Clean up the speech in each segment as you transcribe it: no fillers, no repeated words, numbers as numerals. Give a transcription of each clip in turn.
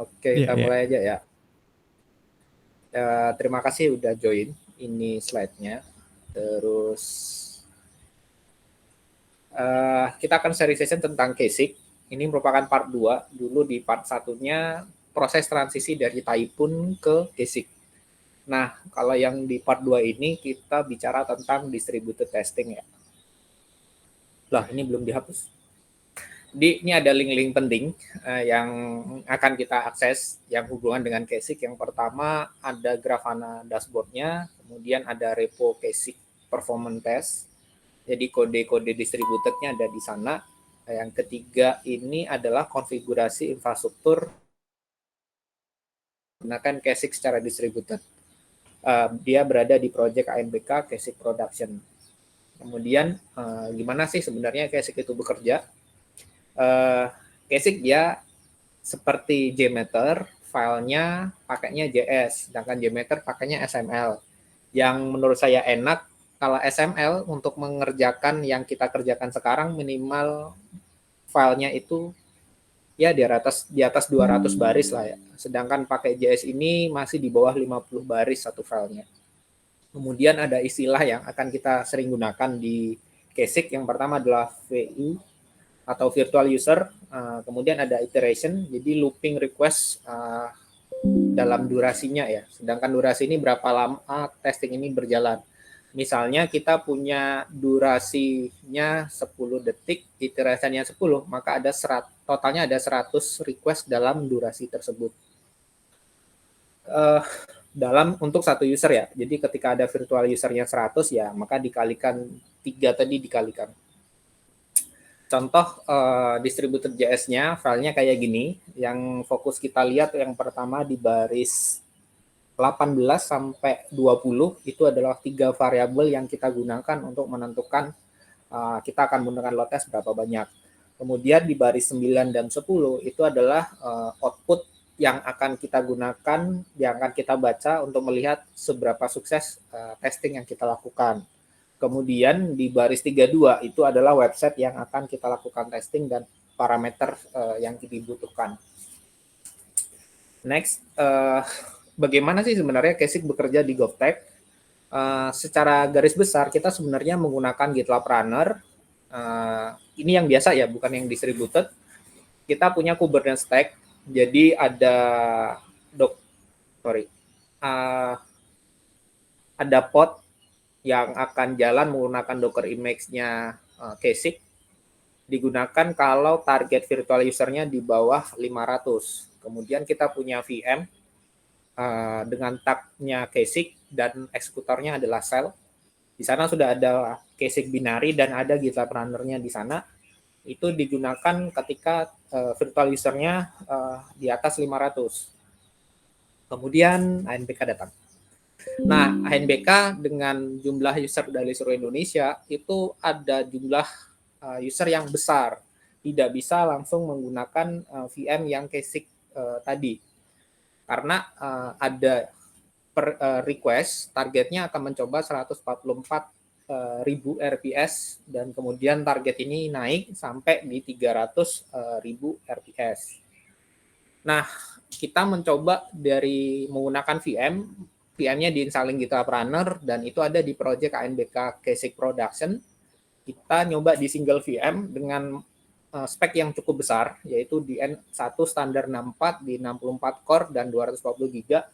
Oke, Iya, kita iya. mulai aja ya. Terima kasih udah join. Ini slide-nya. Terus kita akan sharing session tentang Kasik. Ini merupakan part 2. Dulu di part satunya proses transisi dari Typhoon ke Kasik. Nah, kalau yang di part 2 ini kita bicara tentang distributed testing ya. Lah, ini belum dihapus. Ini ada link-link penting yang akan kita akses yang hubungan dengan Kasik. Yang pertama ada Grafana dashboard-nya, kemudian ada repo Kasik performance test. Jadi kode-kode distributed-nya ada di sana. Yang ketiga ini adalah konfigurasi infrastruktur menggunakan Kasik secara distributed. Dia berada di project ANBK Kasik Production. Kemudian gimana sih sebenarnya Kasik itu bekerja? Kasik dia seperti JMeter, filenya pakainya JS, sedangkan JMeter pakainya XML. Yang menurut saya enak, kalau XML untuk mengerjakan yang kita kerjakan sekarang minimal filenya itu ya di atas 200 baris lah ya. Sedangkan pakai JS ini masih di bawah 50 baris satu filenya. Kemudian ada istilah yang akan kita sering gunakan di Kasik. Yang pertama adalah VU atau virtual user, kemudian ada iteration, jadi looping request dalam durasinya ya. Sedangkan durasi ini berapa lama testing ini berjalan. Misalnya kita punya durasinya 10 detik, iterasinya 10, maka ada totalnya ada 100 request dalam durasi tersebut. Dalam untuk satu user ya. Jadi ketika ada virtual usernya 100 ya, maka dikalikan 3 tadi dikalikan. Contoh distributed JS-nya, filenya kayak gini. Yang fokus kita lihat yang pertama di baris 18 sampai 20 itu adalah 3 variabel yang kita gunakan untuk menentukan kita akan menggunakan load test berapa banyak. Kemudian di baris 9 dan 10 itu adalah output yang akan kita gunakan, yang akan kita baca untuk melihat seberapa sukses testing yang kita lakukan. Kemudian di baris 32 itu adalah website yang akan kita lakukan testing dan parameter yang dibutuhkan. Next, bagaimana sih sebenarnya Kasik bekerja di GovTech? Secara garis besar kita sebenarnya menggunakan GitLab Runner. Ini yang biasa ya, bukan yang distributed. Kita punya Kubernetes stack, jadi ada ada pod yang akan jalan menggunakan Docker image-nya Kasik, digunakan kalau target virtual user-nya di bawah 500. Kemudian kita punya VM dengan tag-nya Kasik dan eksekutornya adalah shell. Di sana sudah ada Kasik binary dan ada GitLab Runner-nya di sana. Itu digunakan ketika virtual user-nya di atas 500. Kemudian ANBK datang. Nah, ANBK dengan jumlah user dari seluruh Indonesia itu ada jumlah user yang besar. Tidak bisa langsung menggunakan VM yang Kasik tadi. Karena ada request, targetnya akan mencoba 144.000 RPS dan kemudian target ini naik sampai di 300.000 RPS. Nah, kita mencoba dari menggunakan VM-nya diinstalling GitLab Runner dan itu ada di project ANBK Kasik Production. Kita nyoba di single VM dengan spek yang cukup besar, yaitu di N1 standar 64 di 64 core dan 240 GB.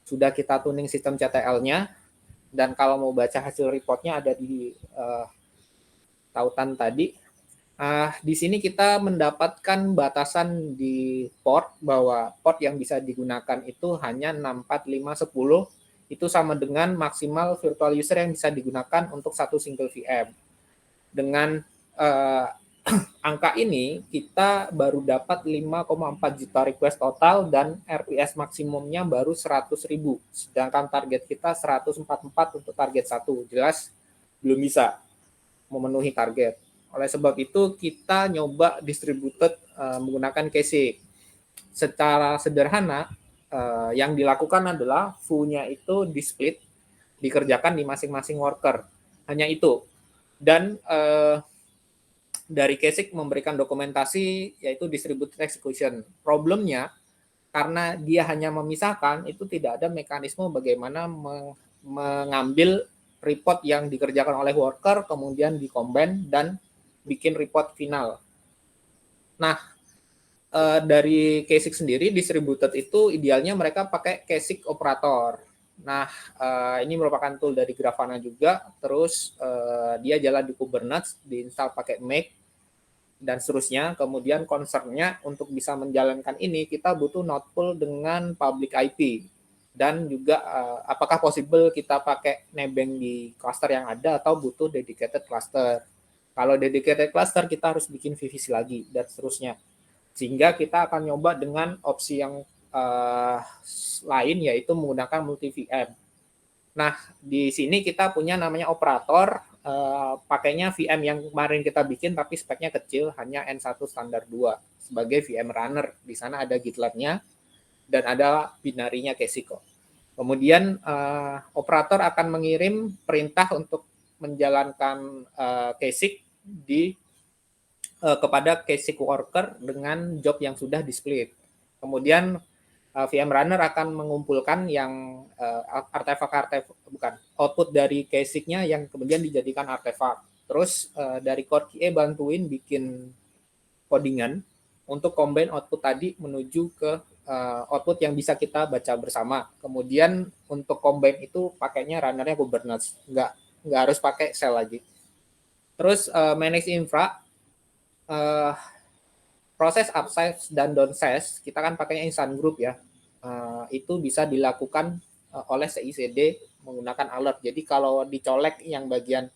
Sudah kita tuning sistem CTL-nya, dan kalau mau baca hasil reportnya ada di tautan tadi. Di sini kita mendapatkan batasan di port, bahwa port yang bisa digunakan itu hanya 64510, itu sama dengan maksimal virtual user yang bisa digunakan untuk satu single VM. Dengan angka ini kita baru dapat 5,4 juta request total dan RPS maksimumnya baru 100.000. Sedangkan target kita 144 untuk target 1. Jelas belum bisa memenuhi target. Oleh sebab itu kita nyoba distributed menggunakan Kasik. Secara sederhana yang dilakukan adalah foo-nya itu di split, dikerjakan di masing-masing worker. Hanya itu. Dan dari Kasik memberikan dokumentasi yaitu distributed execution. Problemnya karena dia hanya memisahkan, itu tidak ada mekanisme bagaimana mengambil report yang dikerjakan oleh worker, kemudian di-combine dan bikin report final. Nah, dari Kasik sendiri, distributed itu idealnya mereka pakai Kasik operator. Nah, ini merupakan tool dari Grafana juga, terus dia jalan di Kubernetes, diinstal pakai Make, dan seterusnya. Kemudian concern-nya untuk bisa menjalankan ini, kita butuh node pool dengan public IP. Dan juga apakah possible kita pakai nebeng di cluster yang ada atau butuh dedicated cluster. Kalau dedicated cluster, kita harus bikin VVC lagi, dan seterusnya. Sehingga kita akan nyoba dengan opsi yang lain, yaitu menggunakan multi VM. Nah, di sini kita punya namanya operator, pakainya VM yang kemarin kita bikin, tapi speknya kecil, hanya N1 standar 2 sebagai VM runner. Di sana ada GitLab-nya dan ada binarinya Kasik. Kemudian operator akan mengirim perintah untuk menjalankan Kasik kepada Kasik worker dengan job yang sudah di-split. Kemudian VM Runner akan mengumpulkan yang output dari Kasik-nya yang kemudian dijadikan artefak. Terus dari Core QA bantuin bikin codingan untuk combine output tadi menuju ke output yang bisa kita baca bersama. Kemudian untuk combine itu pakainya runnernya Kubernetes, nggak harus pakai shell lagi. Terus manage infra, proses upsize dan downsize kita kan pakainya instant group ya. Itu bisa dilakukan oleh CI/CD menggunakan alert. Jadi kalau dicolek yang bagian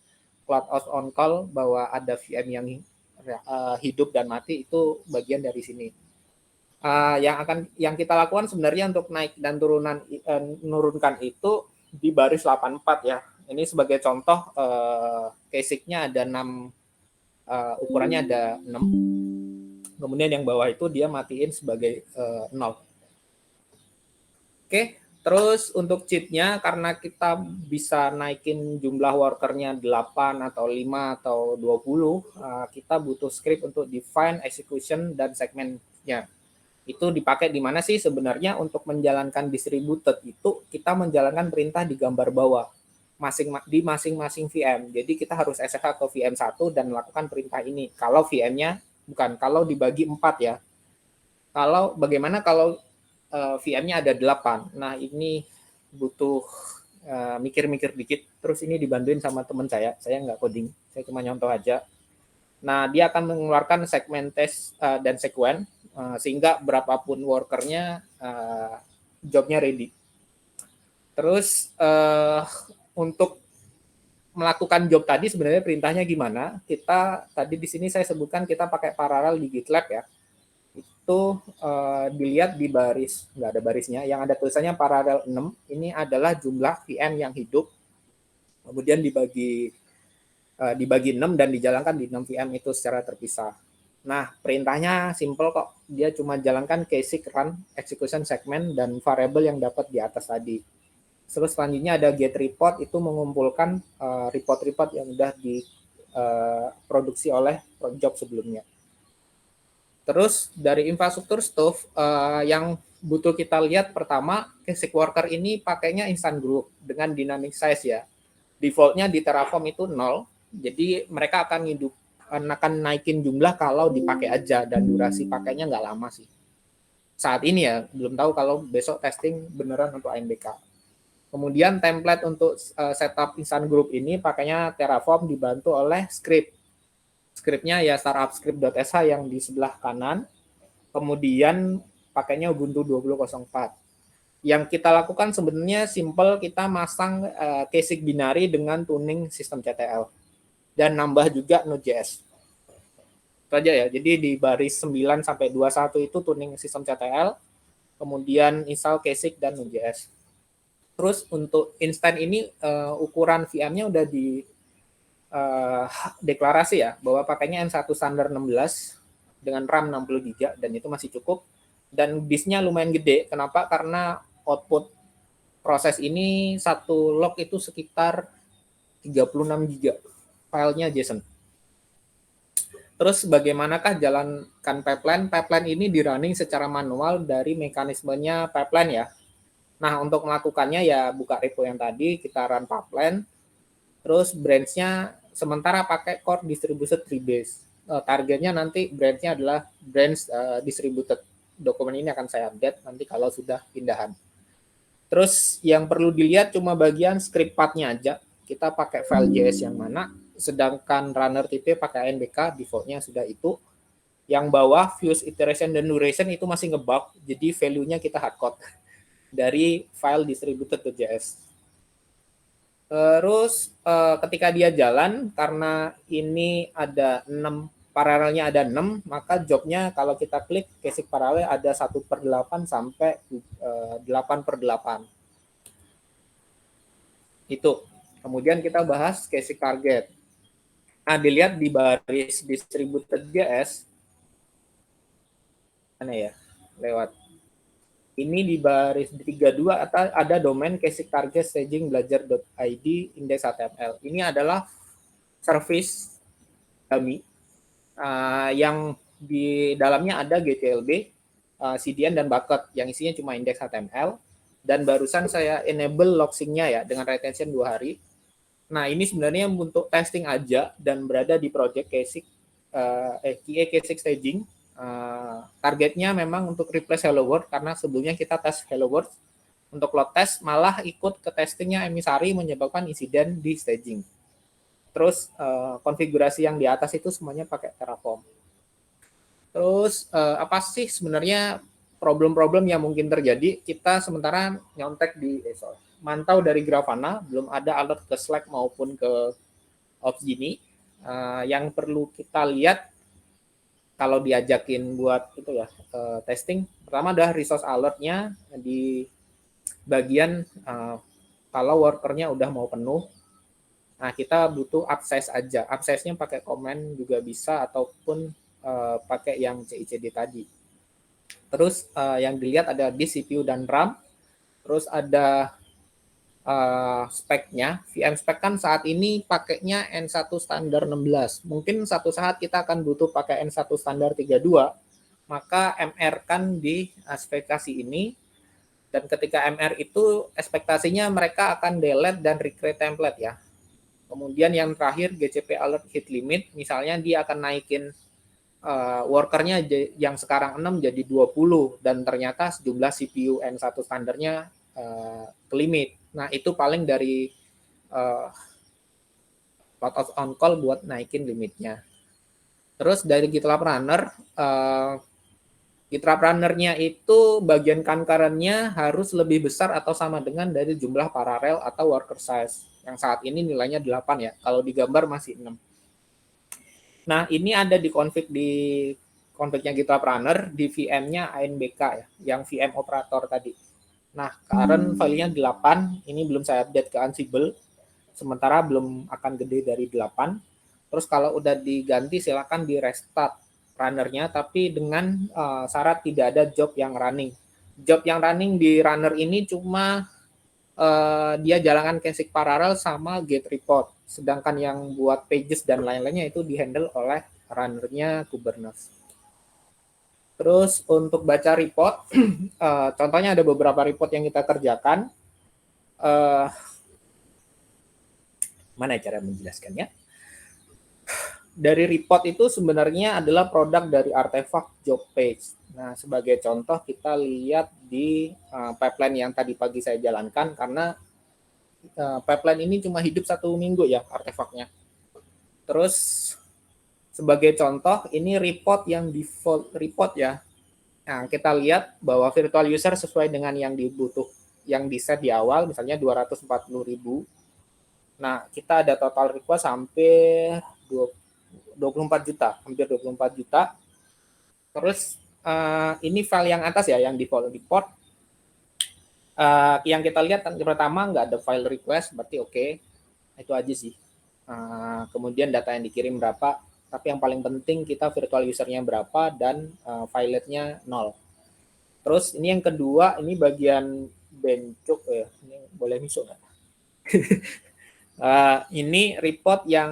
cloud out on call bahwa ada VM yang hidup dan mati, itu bagian dari sini. Yang kita lakukan sebenarnya untuk naik dan menurunkan itu di baris 84 ya. Ini sebagai contoh, Kasik-nya ada 6, ukurannya ada 6. Kemudian yang bawah itu dia matiin sebagai 0. Oke, terus untuk cheat-nya, karena kita bisa naikin jumlah worker-nya 8 atau 5 atau 20, kita butuh script untuk define, execution, dan segmen-nya. Itu dipakai di mana sih sebenarnya? Untuk menjalankan distributed itu kita menjalankan perintah di gambar bawah di masing-masing VM. Jadi kita harus SSH ke VM 1 dan melakukan perintah ini. Kalau VM-nya kalau dibagi 4 ya. Bagaimana kalau VM-nya ada 8? Nah, ini butuh mikir-mikir dikit. Terus ini dibantuin sama teman saya nggak coding, saya cuma nyontoh aja. Nah, dia akan mengeluarkan segmen test dan sekuen, sehingga berapapun workernya, jobnya ready. Terus untuk melakukan job tadi sebenarnya perintahnya gimana? Kita tadi di sini saya sebutkan kita pakai paralel di GitLab ya. Itu dilihat di baris, nggak ada barisnya, yang ada tulisannya paralel 6, ini adalah jumlah VM yang hidup, kemudian dibagi 6 dan dijalankan di 6 VM itu secara terpisah. Nah, perintahnya simple kok, dia cuma jalankan Kasik run, execution segment, dan variable yang dapat di atas tadi. Terus selanjutnya ada get report, itu mengumpulkan report-report yang sudah diproduksi oleh job sebelumnya. Terus dari infrastruktur stuff, yang butuh kita lihat pertama, Kasik worker ini pakainya instant group dengan dynamic size ya. Defaultnya di Terraform itu 0, jadi mereka akan naikin jumlah kalau dipakai aja, dan durasi pakainya nggak lama sih. Saat ini ya, belum tahu kalau besok testing beneran untuk AMBK. Kemudian template untuk setup instant group ini pakainya Terraform dibantu oleh script. Scriptnya ya startupscript.sh yang di sebelah kanan. Kemudian pakainya Ubuntu 20.04. Yang kita lakukan sebenarnya simple, kita masang Kasik binary dengan tuning sistem CTL. Dan nambah juga Node.js. Itu aja ya. Jadi di baris 9 sampai 21 itu tuning sistem CTL. Kemudian install Kasik dan Node.js. Terus untuk instan ini ukuran VM-nya udah di deklarasi ya, bahwa pakainya N1 standar 16 dengan RAM 60 GB dan itu masih cukup. Dan disknya lumayan gede. Kenapa? Karena output proses ini satu log itu sekitar 36 GB filenya JSON. Terus bagaimanakah jalankan pipeline? Pipeline ini di running secara manual dari mekanismenya pipeline ya. Nah, untuk melakukannya ya buka repo yang tadi, kita run pipeline, terus branch-nya sementara pakai core distributed treebase. Targetnya nanti branch-nya adalah branch distributed. Dokumen ini akan saya update nanti kalau sudah pindahan. Terus yang perlu dilihat cuma bagian script path-nya aja. Kita pakai file JS yang mana, sedangkan runner tipe pakai ANBK, default-nya sudah itu. Yang bawah, views, iteration, dan duration itu masih ngebug, jadi value-nya kita hardcode dari file distributed.js. Terus ketika dia jalan, karena ini ada 6, paralelnya ada 6, maka jobnya kalau kita klik basic paralel ada 1/8 sampai 8/8. Itu. Kemudian kita bahas basic target. Nah, dilihat di baris distributed.js, mana ya? Lewat. Ini di baris 32 ada domain basic target staging belajar.id index.html. Ini adalah service dummy yang di dalamnya ada GTLB, CDN, dan bucket yang isinya cuma index.html. Dan barusan saya enable logsing-nya ya dengan retention 2 hari. Nah, ini sebenarnya untuk testing aja dan berada di project basic QA basic staging. Targetnya memang untuk replace Hello World karena sebelumnya kita tes Hello World. Untuk load test malah ikut ke testingnya emisari menyebabkan insiden di staging. Terus konfigurasi yang di atas itu semuanya pakai Terraform. Terus apa sih sebenarnya problem-problem yang mungkin terjadi? Kita sementara nyontek di mantau dari Grafana, belum ada alert ke Slack maupun ke Opsgenie. Yang perlu kita lihat kalau diajakin buat itu ya testing, pertama adalah resource alert-nya di bagian kalau workernya udah mau penuh. Nah, kita butuh access aja. Access-nya pakai komen juga bisa ataupun pakai yang CICD tadi. Terus yang dilihat ada disk, CPU, dan RAM. Terus ada speknya. VM spek kan saat ini pakainya N1 standar 16. Mungkin satu saat kita akan butuh pakai N1 standar 32. Maka MR kan di spesifikasi ini. Dan ketika MR itu ekspektasinya mereka akan delete dan recreate template ya. Kemudian yang terakhir GCP alert hit limit. Misalnya dia akan naikin workernya yang sekarang 6 jadi 20 dan ternyata sejumlah CPU N1 standarnya ke limit. Nah, itu paling dari logout on call buat naikin limitnya. Terus dari GitLab Runner, GitLab Runner-nya itu bagian concurrent-nya harus lebih besar atau sama dengan dari jumlah paralel atau worker size. Yang saat ini nilainya 8 ya, kalau digambar masih 6. Nah, ini ada di config-nya GitLab Runner, di VM-nya ANBK ya, yang VM operator tadi. Nah, current filenya 8, ini belum saya update ke Ansible, sementara belum akan gede dari 8. Terus kalau udah diganti silakan di restart runner-nya, tapi dengan syarat tidak ada job yang running. Job yang running di runner ini cuma dia jalankan basic parallel sama get report, sedangkan yang buat pages dan lain-lainnya itu dihandle oleh runner-nya Kubernetes. Terus untuk baca report, contohnya ada beberapa report yang kita kerjakan. Mana cara menjelaskannya? Dari report itu sebenarnya adalah produk dari artefak job page. Nah, sebagai contoh kita lihat di pipeline yang tadi pagi saya jalankan, karena pipeline ini cuma hidup 1 minggu ya artefaknya. Terus sebagai contoh, ini report yang default report ya. Nah, kita lihat bahwa virtual user sesuai dengan yang dibutuh, yang di set di awal, misalnya 240.000. Nah, kita ada total request hampir 24 juta, hampir 24 juta. Terus ini file yang atas ya, yang default report. Yang kita lihat yang pertama nggak ada file request, berarti oke. Itu aja sih. Kemudian data yang dikirim berapa, tapi yang paling penting kita virtual usernya berapa dan filetnya 0. Terus ini yang kedua, ini bagian bencuk ya, ini boleh masuk nggak? Ini report yang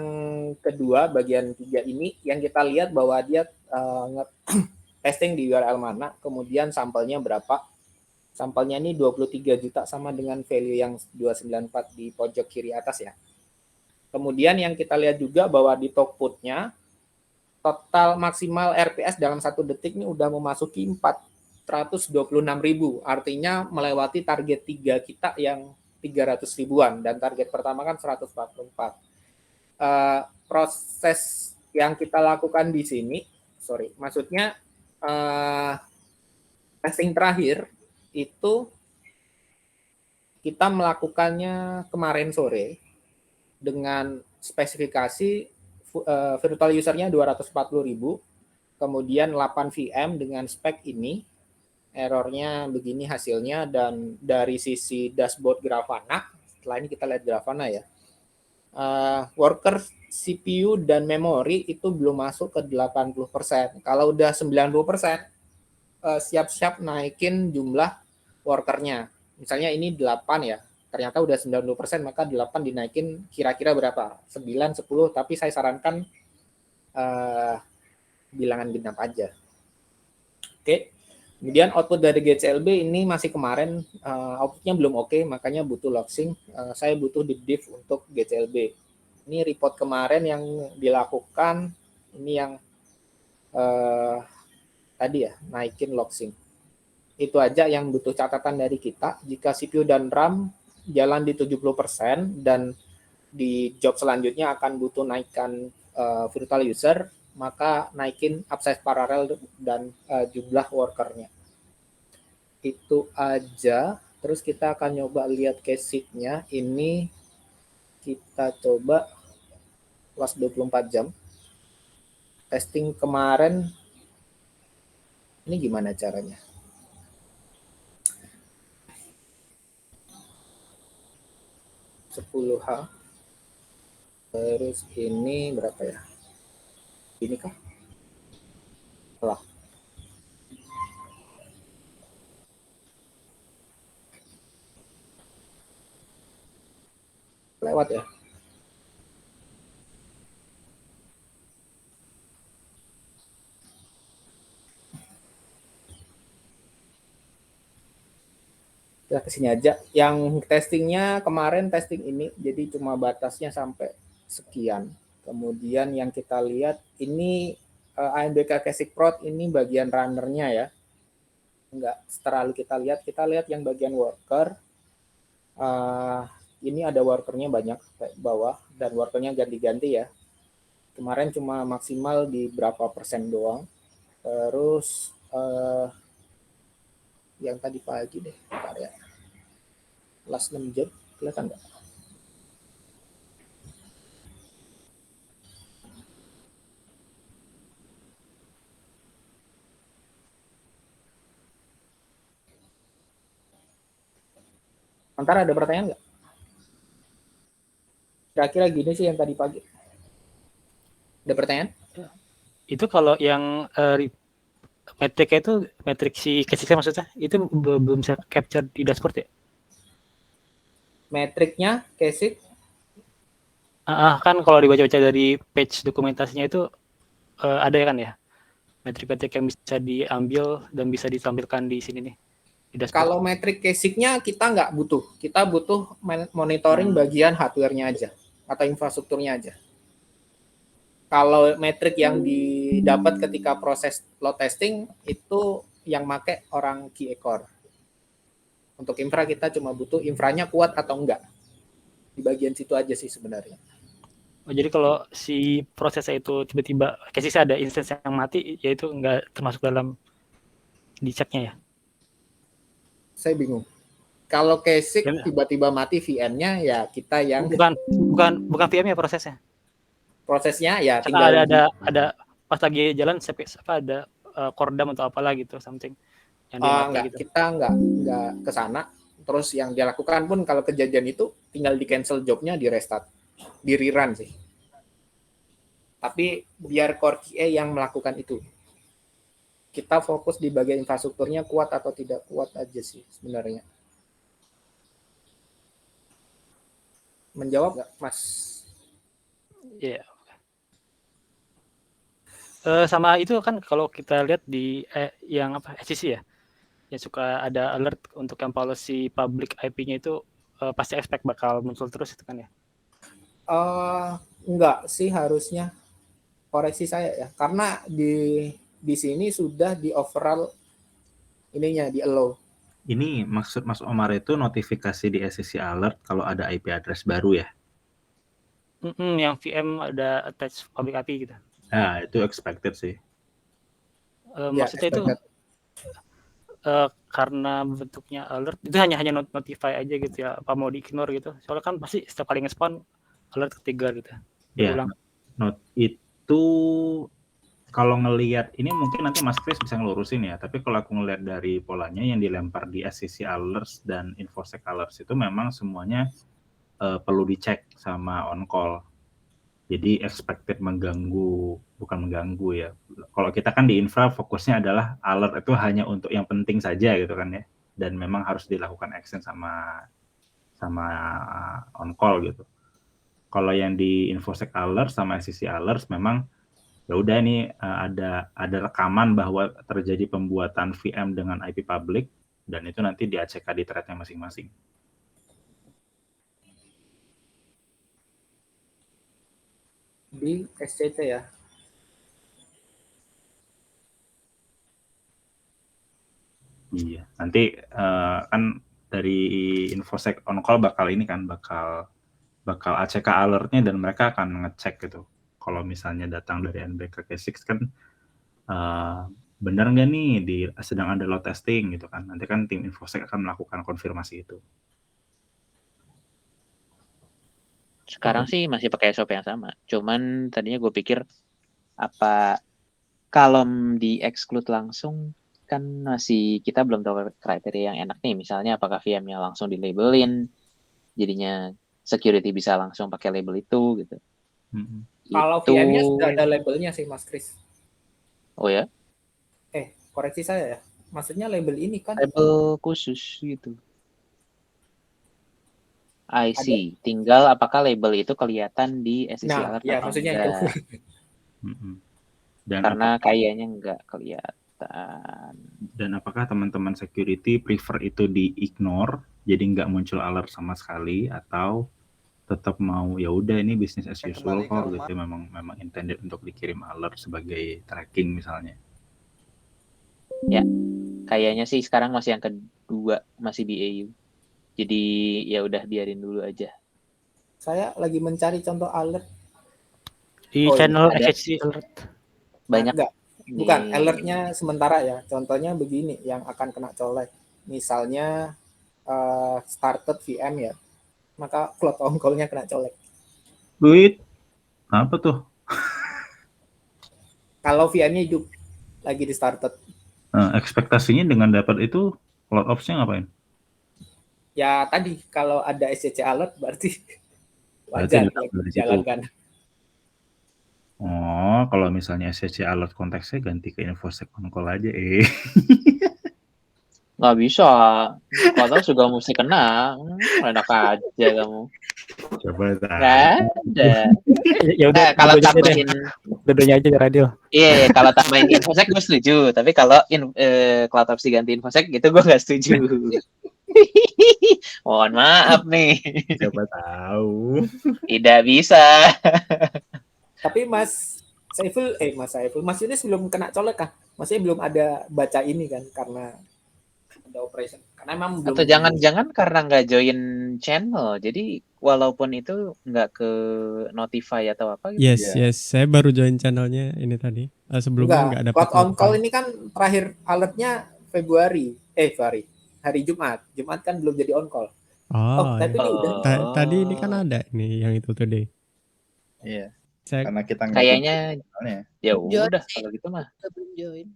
kedua, bagian 3 ini, yang kita lihat bahwa dia testing di URL mana, kemudian sampelnya berapa. Sampelnya ini 23 juta, sama dengan value yang 294 di pojok kiri atas ya. Kemudian yang kita lihat juga bahwa di Tokputnya, total maksimal RPS dalam 1 detik ini udah memasuki 426.000, artinya melewati target 3 kita yang 300 ribuan, dan target pertama kan 144. Proses yang kita lakukan di sini, maksudnya testing terakhir itu kita melakukannya kemarin sore dengan spesifikasi virtual usernya 240.000, kemudian 8 VM dengan spek ini, errornya begini hasilnya, dan dari sisi dashboard Grafana, setelah ini kita lihat Grafana ya, worker CPU dan memori itu belum masuk ke 80%. Kalau udah 90%, siap-siap naikin jumlah workernya. Misalnya ini 8 ya, ternyata udah 90%, maka 8 dinaikin kira-kira berapa? 9, 10, tapi saya sarankan bilangan genap aja. Oke. Kemudian output dari GCLB ini masih kemarin, outputnya belum oke, makanya butuh logsing. Saya butuh di diff untuk GCLB. Ini report kemarin yang dilakukan, ini yang tadi ya, naikin logsing. Itu aja yang butuh catatan dari kita. Jika CPU dan RAM jalan di 70% dan di job selanjutnya akan butuh naikkan virtual user, maka naikin upsize paralel dan jumlah workernya. Itu aja. Terus kita akan coba lihat case-nya. Ini kita coba kelas 24 jam. Testing kemarin, ini gimana caranya? 10H. Terus ini berapa ya? Ini kah? Salah. Lewat ya. Kita kesini aja. Yang testingnya kemarin testing ini, jadi cuma batasnya sampai sekian. Kemudian yang kita lihat ini AMBK Classic Prod, ini bagian runnernya ya. Enggak terlalu kita lihat yang bagian worker. Ini ada workernya banyak kayak bawah, dan workernya ganti-ganti ya. Kemarin cuma maksimal di berapa persen doang. Terus yang tadi pagi deh, ya. Last 6 jam, kelihatan nggak? Antara ada pertanyaan nggak? Kira-kira gini sih yang tadi pagi. Ada pertanyaan? Itu kalau yang metriknya itu, metrik si casingnya maksudnya, itu belum bisa capture di dashboard ya? Metriknya, casing? Kan kalau dibaca-baca dari page dokumentasinya itu ada ya kan ya? Metrik-metrik yang bisa diambil dan bisa ditampilkan di sini nih. Kalau metrik casingnya kita nggak butuh. Kita butuh monitoring bagian hardware-nya aja atau infrastrukturnya aja. Kalau metrik yang didapat ketika proses load testing itu yang make orang QA-core. Untuk infra kita cuma butuh infranya kuat atau enggak. Di bagian situ aja sih sebenarnya. Jadi kalau si prosesnya itu tiba-tiba casingnya ada instance yang mati, ya itu nggak termasuk dalam diceknya ya? Saya bingung. Kalau casing tiba-tiba mati VM-nya, ya kita yang bukan VM-nya, prosesnya. Prosesnya ya tinggal ada pas lagi jalan ada kordam atau apalah gitu, something yang dia mati gitu. Kita nggak ke sana. Terus yang dia lakukan pun kalau kejadian itu tinggal di cancel jobnya, di restart, di rerun sih. Tapi biar core QA yang melakukan itu. Kita fokus di bagian infrastrukturnya kuat atau tidak kuat aja sih sebenarnya. menjawab nggak, Mas? Iya. Sama itu kan kalau kita lihat di yang apa SEC ya, yang suka ada alert untuk yang policy public IP-nya itu pasti expect bakal muncul terus itu kan ya. Enggak sih harusnya, koreksi saya ya, karena di sini sudah di overall ininya di allow. Ini maksud Mas Omar itu notifikasi di SEC alert kalau ada IP address baru ya? Yang VM ada attach public IP gitu. Nah, itu expected sih. Maksudnya itu karena bentuknya alert itu hanya notify aja gitu ya, apa mau di-ignore gitu. Soalnya kan pasti setiap kali nge-spawn alert ketiga gitu. Ya, itu kalau ngelihat ini mungkin nanti Mas Chris bisa ngelurusin ya, tapi kalau aku ngelihat dari polanya yang dilempar di SEC alerts dan InfoSec alerts itu memang semuanya perlu dicek sama on call. Jadi expected bukan mengganggu ya. Kalau kita kan di infra fokusnya adalah alert itu hanya untuk yang penting saja gitu kan ya, dan memang harus dilakukan action sama on call gitu. Kalau yang di InfoSec alert sama SEC alert memang ya udah ini ada rekaman bahwa terjadi pembuatan VM dengan IP public dan itu nanti di ACK di thread-nya masing-masing. Di SCT ya. Iya, nanti kan dari InfoSec on call bakal ACK alertnya dan mereka akan ngecek gitu. Kalau misalnya datang dari NBK K6 kan benar nggak nih sedang ada load testing gitu kan. Nanti kan tim InfoSec akan melakukan konfirmasi itu. Sekarang sih masih pakai SOP yang sama. Cuman tadinya gue pikir apa kalau di exclude langsung kan masih kita belum tahu kriteria yang enak nih. Misalnya apakah VM-nya langsung di-labelin, jadinya security bisa langsung pakai label itu gitu. Kalau VM-nya sudah ada labelnya sih Mas Chris. Oh ya? Koreksi saya ya. Maksudnya label ini kan label khusus gitu. I see. Tinggal apakah label itu kelihatan di SEC alert ya, atau maksudnya enggak. itu. Dan karena kayaknya enggak kelihatan. Dan apakah teman-teman security prefer itu di-ignore, jadi nggak muncul alert sama sekali, atau tetap mau ya udah ini bisnis as usual kok gitu, memang intended untuk dikirim alert sebagai tracking misalnya. Ya, kayaknya sih sekarang masih yang kedua, masih BAU. Jadi ya udah biarin dulu aja. Saya lagi mencari contoh alert di channel SEC alert. Banyak. Bukan alertnya sementara ya. Contohnya begini yang akan kena colek. Misalnya started VM ya, maka cloud on call-nya kena colek. Duit apa tuh? Kalau VM-nya hidup lagi di started. Ekspektasinya dengan dapat itu cloud ops-nya ngapain? Ya tadi kalau ada SCC alert berarti wajar dijalankan. Oh, kalau misalnya SCC alert konteksnya ganti ke InfoSec on call aja Nggak bisa. Kalau juga mesti kena. Enak aja kamu. Coba Nggak ada. Ya udah kalau tambahin dua-duanya aja radio. Iya, kalau tambahin InfoSec gue setuju. Tapi kalau cloud ops diganti InfoSec gitu gue nggak setuju. Mohon maaf nih. Siapa tahu. Tidak bisa. Tapi Mas Yunus belum kena colek kah? Maksudnya belum ada baca ini kan karena ada operation. Karena emang belum. Atau jangan-jangan karena nggak join channel. Jadi walaupun itu nggak ke notify atau apa gitu. Yes, saya baru join channelnya ini tadi. Sebelumnya nggak dapat. Cloud on call ini kan terakhir alertnya Februari. Hari Jumat. Jumat kan belum jadi on call. Tapi ini udah. Tadi ini kan ada nih yang itu today. Iya. Karena kita kayaknya ya udah kalau gitu mah. Belum join.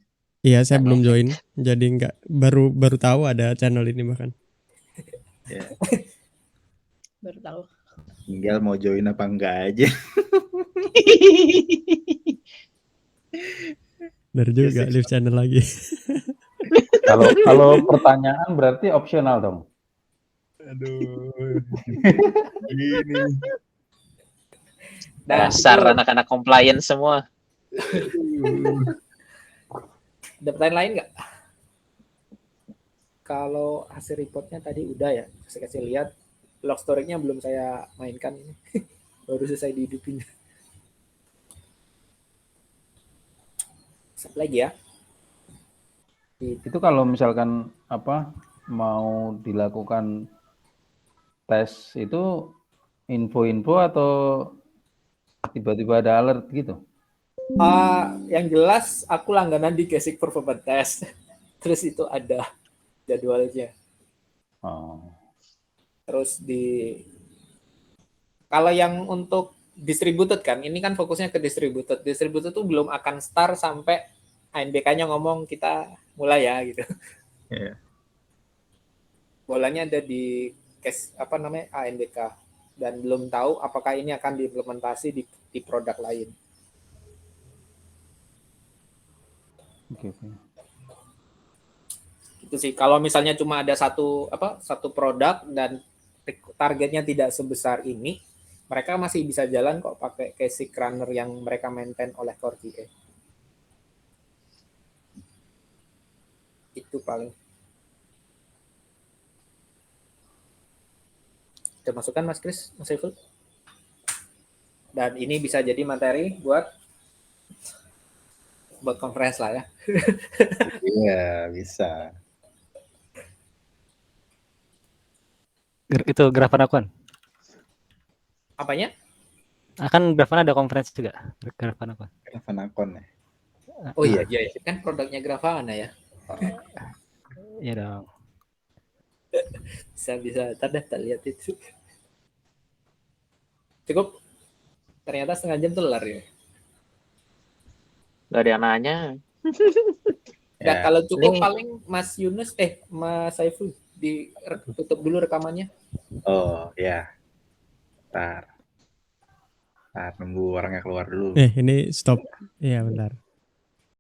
Iya, saya belum join. Jadi nggak baru tahu ada channel ini bahkan. Yeah. Baru tahu. Tinggal mau join apa enggak aja. Benar juga live channel lagi. Kalau pertanyaan berarti opsional dong. Aduh. Ini. Dan Dasar itu, anak-anak compliance semua. ada pertanyaan lain nggak? Kalau hasil reportnya tadi udah ya, saya kasih lihat. Log storage-nya belum saya mainkan ini. Baru selesai dihidupin. Satu lagi ya. Itu kalau misalkan apa mau dilakukan tes itu info-info atau tiba-tiba ada alert gitu? Yang jelas aku langganan di Basic Performance Test. Terus itu ada jadwalnya. Oh. Terus kalau yang untuk distributed kan, ini kan fokusnya ke distributed. Distributed tuh belum akan start sampai ANBK-nya ngomong kita mulai ya gitu. Iya. Bolanya ada di case apa namanya ANBK dan belum tahu apakah ini akan diimplementasi di produk lain. Oke. Itu sih kalau misalnya cuma ada satu produk dan targetnya tidak sebesar ini, mereka masih bisa jalan kok pakai basic runner yang mereka maintain oleh Core QA. Itu paling. Kita masukkan Mas Kris, Mas Saiful. Dan ini bisa jadi materi buat conference lah ya. Iya, bisa. Itu Grafana Con. Apanya? Akan Grafana ada conference juga. Grafana Con. Grafana-Con ya. Oh iya. Kan produknya Grafana ya. Iya dong. Bisa. Tak lihat itu. Cukup. Ternyata setengah jam tuh ya. Gak ada yang nanya. Nah, kalau cukup Ini- paling Mas Yunus, Mas Saiful ditutup dulu rekamannya. Oh ya. Ntar nunggu orangnya keluar dulu. Ini stop. Iya bentar.